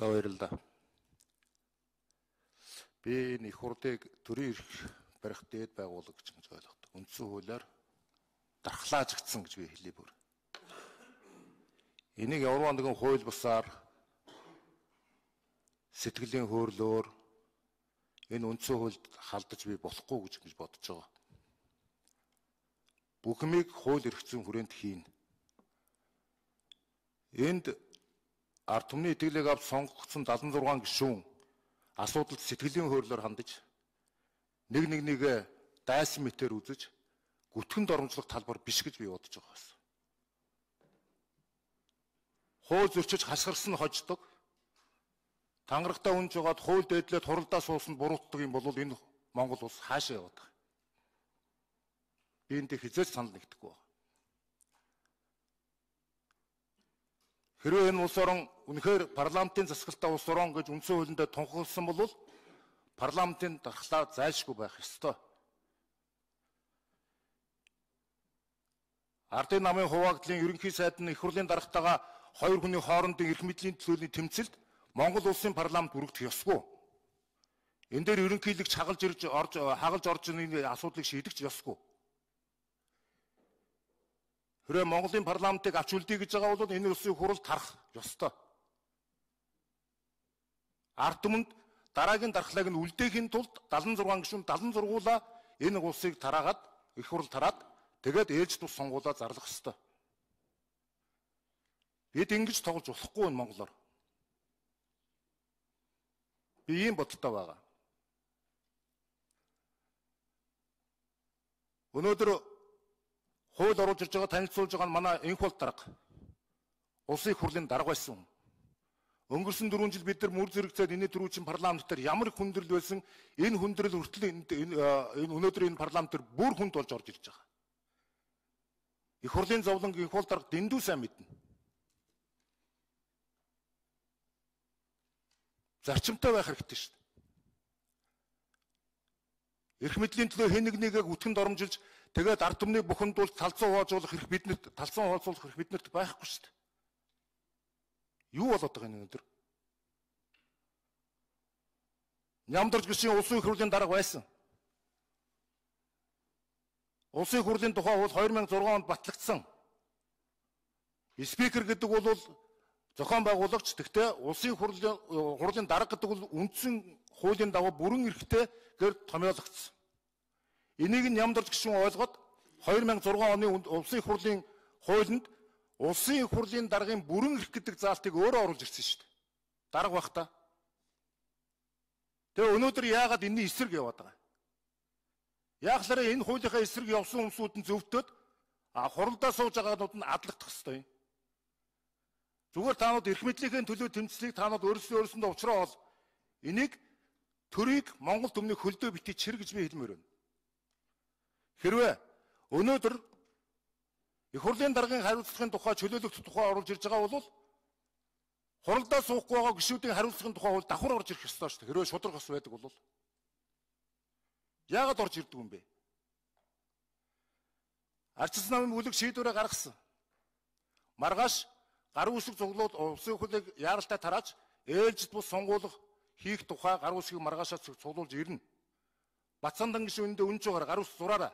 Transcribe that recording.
За баярлалаа. Би энэ их хурлыг төрийн эрх барих дээд байгууллага гэж ойлгодог. Үндсэн хуулиар дархлаажигдсан гэж би хэлье бүр. Энийг ямар нэгэн хууль бусаар сэтгэлийн хөөрлөөр энэ үндсэн хуульд халдаж би болохгүй гэж бодож байгаа. Бүхмийг хууль эрх зүйн хүрээнд хийн. Энд ард түмний итгэлийг авч сонгогдсон 76 гишүүн асуудалд сэтгэлийн хөөрлөөр хандаж нэгэ дайсан мэтээр үзэж гүтгэнд оромжлох талбар биш гэж би бодож байгаа байсан. Хууль зөрчиж хасгарсан хождог. Тангарагтаа үнж жагаад хууль дээдлээд хуралдаа суусанд буруутдаг юм бол энэ Монгол улс хаашаа яваад байгаа. Би энд хизээч санал нэгдэхгүй байна. Хэрвээ энэ улс орон үнэхээр парламентын засаглалтаа улс орон гэж үндсэн хуулиндээ тунхагласан бол парламентын дархлаа зайлшгүй байх ёстой. Ардын намын хуваагдлын ерөнхий сайд нь их хурлын даргатайгаа хоёр хүний хоорондын эрх мэдлийн төлөвлөлийн тэмцэлд Монгол улсын парламент бүрэгдэх ёсгүй. Энэ дээр ерөнхийлөгч хагалж орж энэ асуудлыг шийдэх ёсгүй. Хэрвээ Монголын парламентыг авч үлдээ гэж байгаа бол энэ улсын хурал тарах ёстой. Ард түмэнд дараагийн дархлааг нь үлдээхийн тулд 76 гишүүн 76-уулаа энэ улсыг тараагаад их хурал тараад тэгээд ээлж тус сонгуулаа зарлах ёстой. Бид ингэж тоглож болохгүй энэ монголоор. Би ийм бодолтой байгаа. Өнөөдөр хууль оруулж ирж байгаа танилцуулж байгаа нь манай энх бол дарга. Улсын их хурлын дарга байсан. Өнгөрсөн 4 жил бид нар мөр зэрэгцээд энэ төрүүчийн парламент дээр ямар их хүндрэл байсан, энэ хүндрэл хүртэл энэ өнөөдөр энэ парламент дээр бүр хүнд болж орж ирж байгаа. Их хурлын зовлон энх бол дарга дэндүү сайн мэднэ. Зарчимтай байх хэрэгтэй шүү дээ. Эрх мэдлийн төлөө хэн нэгийг үтгэнд оромжилж тэгээд ард түмний бүхэнд бол талцсан хуваажуулах хэрэг биднэрт талцсан хуваажуулах хэрэг биднэрт байхгүй шүү дээ. Юу болоод байгаа юм өнөөдөр? Нямдарч гişийн улсын их хурлын дарга байсан. Улсын их хурлын тухай хууль 2006 онд батлагдсан. Спикер гэдэг бол зохион байгуулагч, гэхдээ улсын хурлын дарга гэдэг бол үндсэн хуулийн дагуу бүрэн эрхтэй гэр томьёологдсон. Энийг нь нямдарч гişүүн ойлгоод 2006 оны улсын их хурлын хуулинд улсын их хурлын даргын бүрэн эрх гэдэг заалтыг өөрөө оруулж ирсэн шүү дээ. Дарга байх та. Тэгээ өнөөдөр яагаад энэний эсрэг яваад байгаа? Яаглаараа энэ хуулийнхаа эсрэг явсан хүмүүсүүд нь зөвтөөд хуралдаа сууж байгаанууд нь адлагдах ёстой юм. Зүгээр таанууд эрх мэдлийнхээ төлөө тэмцлийг таанууд өөрсдөө учраа ол энийг төрийг Монгол түмний хөлдөө битгий чир гэж би хэлмээр байна. Хэрвээ өнөөдөр их хурлын даргын хариуцлагын тухай чөлөөлөгдөх тухай оруулж ирж байгаа бол хуралдаа суухгүй байгаа гишүүдийн хариуцлагын тухай бол давхар орж ирэх ёстой шүү дээ. Хэрвээ шудраг ус байдаг бол яагаад орж ирдэг юм бэ? Ардчилсан намын бүлэг шийдвэрээ гаргасан. Маргааш гар үсэг цуглуулад улсын хуулийг яаралтай тарааж ээлжид бус сонгуулах хийх тухай гар үсгийг маргаашаа цуглуулж ирнэ. Батцандан гишүүндээ үнж байгаа гар үс зураараа.